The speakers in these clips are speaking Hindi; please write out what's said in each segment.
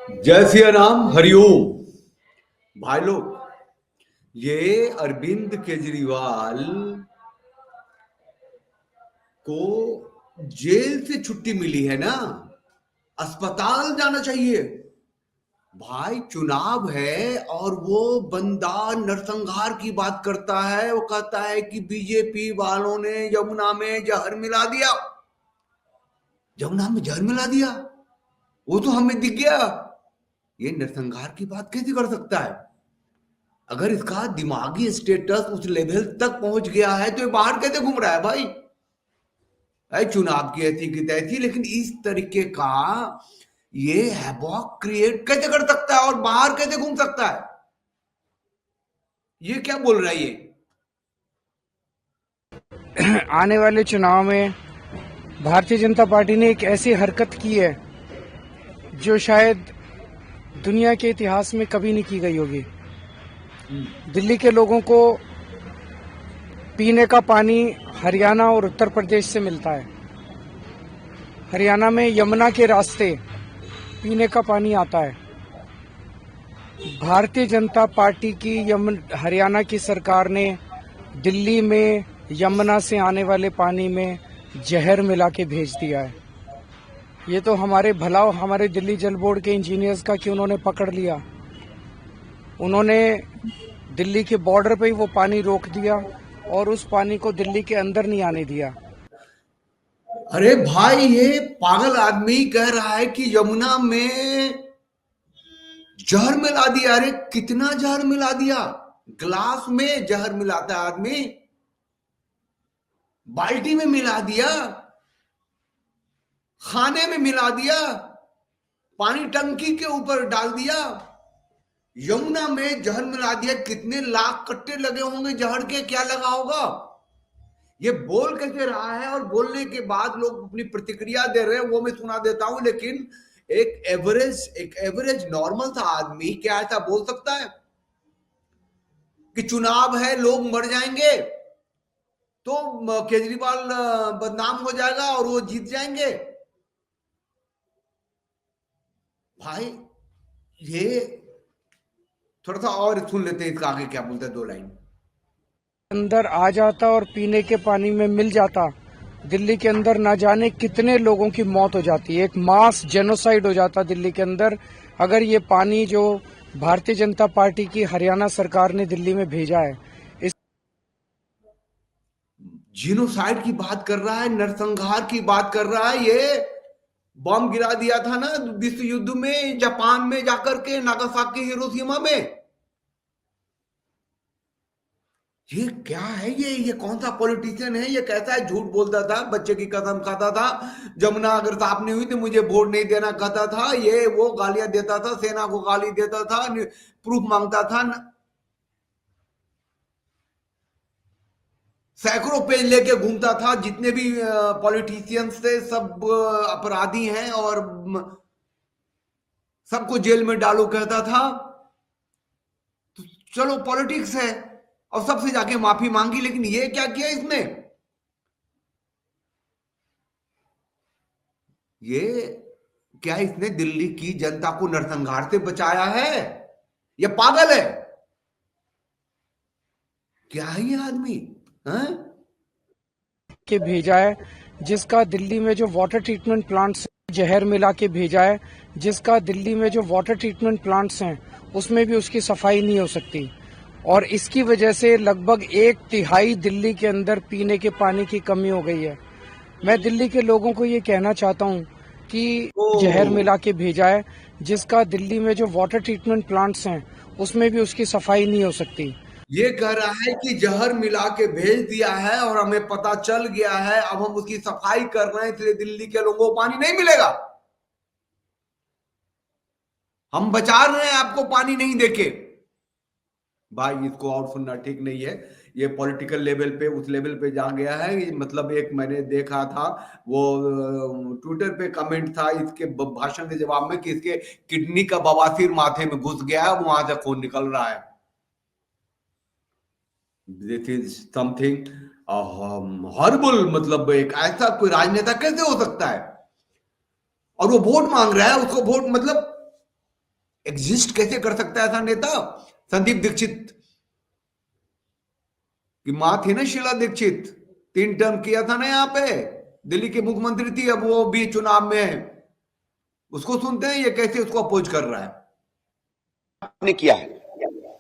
जय सिया राम, हरिओम। भाई लोग, ये अरविंद केजरीवाल को जेल से छुट्टी मिली है ना, अस्पताल जाना चाहिए। भाई चुनाव है और वो बंदा नरसंहार की बात करता है। वो कहता है कि बीजेपी वालों ने यमुना में जहर मिला दिया। यमुना में जहर मिला दिया, वो तो हमें दिख गया। ये नरसंहार की बात कैसे कर सकता है? अगर इसका दिमागी स्टेटस उस लेवल तक पहुंच गया है तो ये बाहर कैसे घूम रहा है भाई? भाई चुनाव की ऐसी की तैसी, लेकिन इस तरीके का ये हैवॉक क्रिएट कैसे कर सकता है और बाहर कैसे घूम सकता है? ये क्या बोल रहा है ये? आने वाले चुनाव में भारतीय जनता पार्टी ने एक ऐसी हरकत की है जो शायद दुनिया के इतिहास में कभी नहीं की गई होगी। दिल्ली के लोगों को पीने का पानी हरियाणा और उत्तर प्रदेश से मिलता है। हरियाणा में यमुना के रास्ते पीने का पानी आता है। भारतीय जनता पार्टी की हरियाणा की सरकार ने दिल्ली में यमुना से आने वाले पानी में जहर मिला के भेज दिया है। ये तो हमारे भला हमारे दिल्ली जल बोर्ड के इंजीनियर्स का कि उन्होंने पकड़ लिया। उन्होंने दिल्ली के बॉर्डर पे ही वो पानी रोक दिया और उस पानी को दिल्ली के अंदर नहीं आने दिया। अरे भाई, ये पागल आदमी कह रहा है कि यमुना में जहर मिला दिया। अरे कितना जहर मिला दिया? ग्लास में जहर मिलाता है आदमी, बाल्टी में मिला दिया, खाने में मिला दिया, पानी टंकी के ऊपर डाल दिया, यमुना में जहर मिला दिया। कितने लाख कट्टे लगे होंगे जहर के, क्या लगा होगा? ये बोल कैसे रहा है? और बोलने के बाद लोग अपनी प्रतिक्रिया दे रहे हैं, वो मैं सुना देता हूं। लेकिन एक एवरेज नॉर्मल सा आदमी क्या ऐसा बोल सकता है कि चुनाव है, लोग मर जाएंगे तो केजरीवाल बदनाम हो जाएगा और वो जीत जाएंगे? भाई ये थोड़ा सा और सुन लेते हैं, इसका आगे क्या बोलते हैं, दो लाइन। अंदर आ जाता और पीने के पानी में मिल जाता, दिल्ली के अंदर ना जाने कितने लोगों की मौत हो जाती। एक मास जेनोसाइड हो जाता दिल्ली के अंदर अगर ये पानी जो भारतीय जनता पार्टी की हरियाणा सरकार ने दिल्ली में भेजा है। इस जीनोसाइड की बात कर रहा है, नरसंहार की बात कर रहा है। ये बम गिरा दिया था ना विश्व युद्ध में, जापान में जाकर के, नागासाकी हिरोशिमा में। ये क्या है? ये कौन सा पॉलिटिशियन है? ये कैसा है? झूठ बोलता था, बच्चे की कसम खाता था, जमुना अगर साफ नहीं हुई तो मुझे वोट नहीं देना कहता था, ये वो गालियां देता था, सेना को गाली देता था, प्रूफ मांगता था, सैकड़ों पेज लेके घूमता था। जितने भी पॉलिटिशियंस थे सब अपराधी हैं और सबको जेल में डालो कहता था। तो चलो पॉलिटिक्स है, और सबसे जाके माफी मांगी। लेकिन ये क्या किया इसने? ये क्या इसने दिल्ली की जनता को नरसंहार से बचाया है? ये पागल है क्या है ये आदमी? हैं? के भेजा है जिसका दिल्ली में जो वाटर ट्रीटमेंट प्लांट्स जहर मिला के भेजा है, जिसका दिल्ली में जो वाटर ट्रीटमेंट प्लांट्स हैं उसमें भी उसकी सफाई नहीं हो सकती। और इसकी वजह से लगभग 1/3 दिल्ली के अंदर पीने के पानी की कमी हो गई है। मैं दिल्ली के लोगों को ये कहना चाहता हूँ कि ओ, जहर मिला के भेजा है जिसका दिल्ली में जो वाटर ट्रीटमेंट प्लांट्स हैं उसमें भी उसकी सफाई नहीं हो सकती। ये कह रहा है कि जहर मिला के भेज दिया है और हमें पता चल गया है, अब हम उसकी सफाई कर रहे हैं, इसलिए दिल्ली के लोगों को पानी नहीं मिलेगा। हम बचा रहे हैं आपको पानी नहीं देके। भाई इसको और सुनना ठीक नहीं है। ये पॉलिटिकल लेवल पे, उस लेवल पे जा गया है। मतलब एक मैंने देखा था, वो ट्विटर पे कमेंट था इसके भाषण के जवाब में कि इसके किडनी का बवासीर माथे में घुस गया है, वहां से खून निकल रहा है। This is something horrible. मतलब एक ऐसा कोई राजनेता कैसे हो सकता है? और वो वोट मांग रहा है, उसको वोट मतलब एग्जिस्ट कैसे कर सकता है ऐसा नेता? संदीप दीक्षित की मां थी ना, शीला दीक्षित, 3 टर्म किया था ना यहाँ पे, दिल्ली की मुख्यमंत्री थी, अब वो भी चुनाव में है। उसको सुनते हैं, ये कैसे उसको अपोज कर रहा है। ने किया है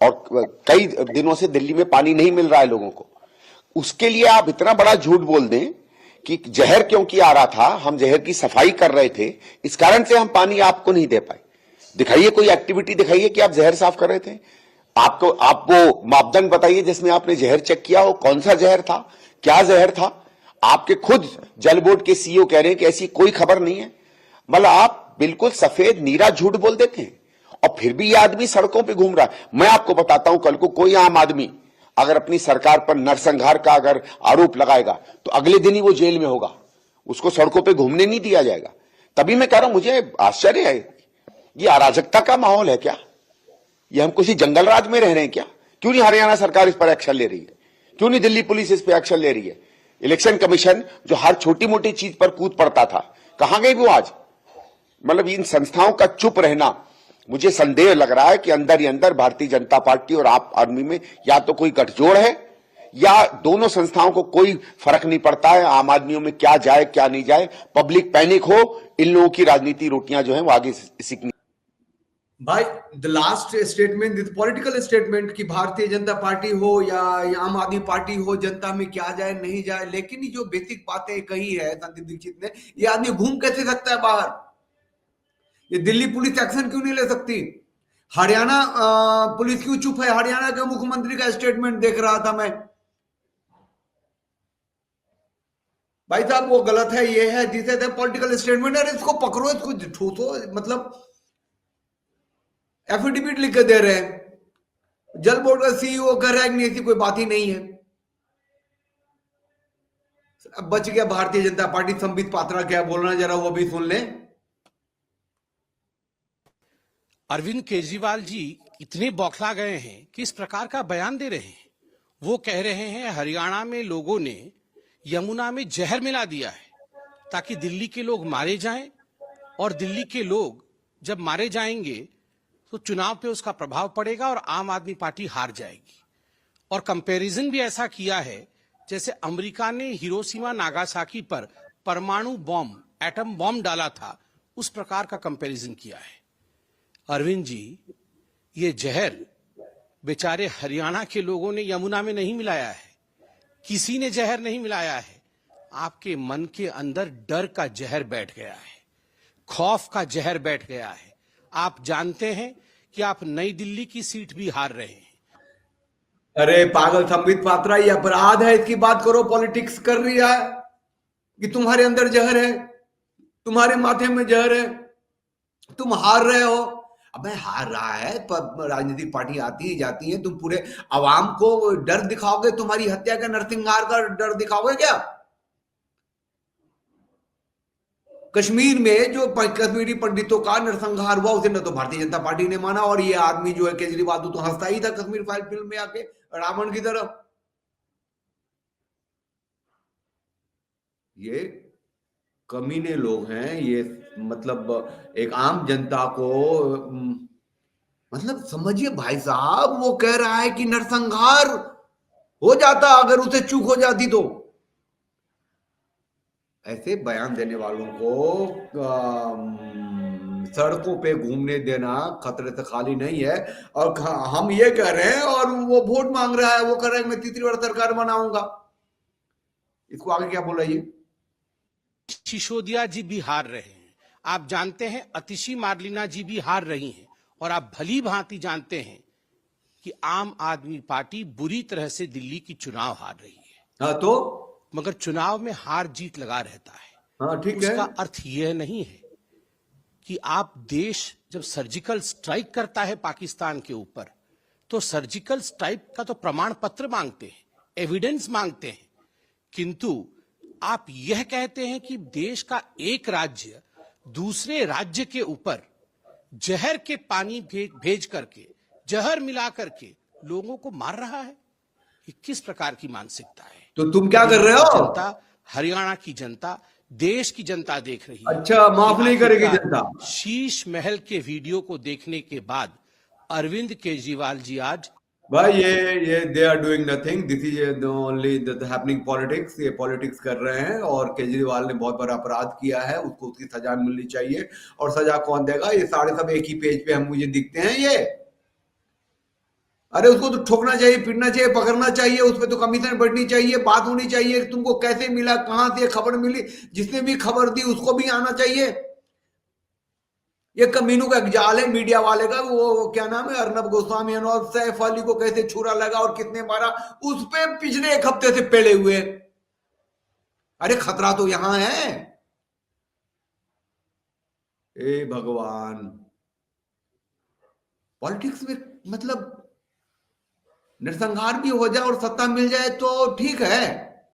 और कई दिनों से दिल्ली में पानी नहीं मिल रहा है लोगों को। उसके लिए आप इतना बड़ा झूठ बोल दें कि जहर क्योंकि आ रहा था, हम जहर की सफाई कर रहे थे, इस कारण से हम पानी आपको नहीं दे पाए। दिखाइए कोई एक्टिविटी दिखाइए कि आप जहर साफ कर रहे थे। आपको आप वो मापदंड बताइए जिसमें आपने जहर चेक किया हो, कौन सा जहर था, क्या जहर था। आपके खुद जल बोर्ड के सीईओ कह रहे हैं कि ऐसी कोई खबर नहीं है। मतलब आप बिल्कुल सफेद नीरा झूठ बोल देते हैं और फिर भी ये आदमी सड़कों पे घूम रहा है। मैं आपको बताता हूं, कल को कोई आम आदमी अगर अपनी सरकार पर नरसंहार का अगर आरोप लगाएगा तो अगले दिन ही वो जेल में होगा, उसको सड़कों पे घूमने नहीं दिया जाएगा। तभी मैं कह रहा हूं, मुझे आश्चर्य है, ये अराजकता का माहौल है क्या? ये हम किसी जंगल राज में रह रहे हैं क्या? क्यों नहीं हरियाणा सरकार इस पर एक्शन ले रही है? क्यों नहीं दिल्ली पुलिस इस पर एक्शन ले रही है? इलेक्शन कमीशन जो हर छोटी मोटी चीज पर कूद पड़ता था, कहां गई वो आज? मतलब इन संस्थाओं का चुप रहना, मुझे संदेह लग रहा है कि अंदर ही अंदर भारतीय जनता पार्टी और आप आदमी में या तो कोई गठजोड़ है या दोनों संस्थाओं को कोई फर्क नहीं पड़ता है आम आदमियों में क्या जाए क्या नहीं जाए। पब्लिक पैनिक हो, इन लोगों की राजनीति रोटियां जो है वो आगे सीखनी। भाई the last statement, this political statement कि भारतीय जनता पार्टी हो या आम आदमी पार्टी हो, जनता में क्या जाए नहीं जाए, लेकिन ये जो बेसिक बातें कही है संदीप दीक्षित ने, ये आदमी घूम कैसे सकता है बाहर? ये दिल्ली पुलिस एक्शन क्यों नहीं ले सकती? हरियाणा पुलिस क्यों चुप है? हरियाणा के मुख्यमंत्री का स्टेटमेंट देख रहा था मैं। भाई साहब वो गलत है, ये है, जिसे थे पॉलिटिकल स्टेटमेंट, अरे इसको पकड़ो, इसको ठूसो, मतलब एफिडेविट लिख के दे रहे हैं। जल बोर्ड का सीईओ कह रहा है कि नहीं, ऐसी कोई बात ही नहीं है। अब बच गया भारतीय जनता पार्टी। संबित पात्रा क्या बोलना, जरा वो भी सुन लें। अरविंद केजरीवाल जी इतने बौखला गए हैं कि इस प्रकार का बयान दे रहे हैं। वो कह रहे हैं हरियाणा में लोगों ने यमुना में जहर मिला दिया है ताकि दिल्ली के लोग मारे जाएं, और दिल्ली के लोग जब मारे जाएंगे तो चुनाव पे उसका प्रभाव पड़ेगा और आम आदमी पार्टी हार जाएगी। और कंपैरिजन भी ऐसा किया है जैसे अमेरिका ने हिरोशिमा नागासाकी पर परमाणु बॉम्ब, एटम बॉम्ब डाला था, उस प्रकार का कंपैरिजन किया है। अरविंद जी, ये जहर बेचारे हरियाणा के लोगों ने यमुना में नहीं मिलाया है, किसी ने जहर नहीं मिलाया है। आपके मन के अंदर डर का जहर बैठ गया है, खौफ का जहर बैठ गया है। आप जानते हैं कि आप नई दिल्ली की सीट भी हार रहे हैं। अरे पागल संबित पात्रा, ये अपराध है, इसकी बात करो। पॉलिटिक्स कर रही है कि तुम्हारे अंदर जहर है, तुम्हारे माथे में जहर है, तुम हार रहे हो। अबे हार रहा है, राजनीतिक पार्टी आती है जाती है, तुम पूरे आवाम को डर दिखाओगे? तुम्हारी हत्या का, नरसंहार का डर दिखाओगे क्या? कश्मीर में जो कश्मीरी पंडितों का नरसंहार हुआ, उसे न तो भारतीय जनता पार्टी ने माना, और ये आदमी जो है केजरीवाल तो हंसता ही था कश्मीर फाइल फिल्म में आके रावण की तरह। ये कमीने लोग हैं ये, मतलब एक आम जनता को, मतलब समझिए भाई साहब, वो कह रहा है कि नरसंहार हो जाता अगर उसे चूक हो जाती तो। ऐसे बयान देने वालों को सड़कों पे घूमने देना खतरे से खाली नहीं है। और हम ये कह रहे हैं और वो वोट मांग रहा है, वो कह रहा है मैं तीसरी बार सरकार बनाऊंगा। इसको आगे क्या बोला? ये सिसोदिया जी भी हार रहे हैं, आप जानते हैं अतिशी मार्लिना जी भी हार रही हैं, और आप भली भांति जानते हैं कि आम आदमी पार्टी बुरी तरह से दिल्ली की चुनाव हार रही है। हाँ तो मगर चुनाव में हार जीत लगा रहता है। हाँ ठीक है। उसका अर्थ यह नहीं है कि आप, देश जब सर्जिकल स्ट्राइक करता है पाकिस्तान के ऊपर, तो सर्जिकल स्ट्राइक का तो प्रमाण पत्र मांगते हैं, एविडेंस मांगते हैं, किंतु आप यह कहते हैं कि देश का एक राज्य दूसरे राज्य के ऊपर जहर के पानी भेज करके, जहर मिला करके लोगों को मार रहा है। ये किस प्रकार की मानसिकता है? तो तुम क्या कर रहे हो? जनता, हरियाणा की जनता देश की जनता देख रही है। अच्छा, माफ नहीं करेगी आखिरकार जनता। शीश महल के वीडियो को देखने के बाद अरविंद केजरीवाल जी आज भाई ये they are doing nothing, this is only the happening politics. ये पॉलिटिक्स कर रहे हैं और केजरीवाल ने बहुत बड़ा अपराध किया है, उसको उसकी सजा मिलनी चाहिए। और सजा कौन देगा? ये सारे सब एक ही पेज पे हम मुझे दिखते हैं ये। अरे उसको तो ठोकना चाहिए, पीटना चाहिए, पकड़ना चाहिए, उस पर तो कमीशन बढ़नी चाहिए, बात होनी चाहिए, तुमको कैसे मिला, कहां से खबर मिली, जिसने भी खबर दी उसको भी आना चाहिए। ये कमीनों का एक जाल है मीडिया वाले का, वो क्या नाम है, अर्नब गोस्वामी और सैफ अली को कैसे छुरा लगा और कितने मारा, उस पे पिछले एक हफ्ते से पेड़े हुए। अरे खतरा तो यहां है। ए भगवान, पॉलिटिक्स में मतलब नरसंहार भी हो जाए और सत्ता मिल जाए तो ठीक है,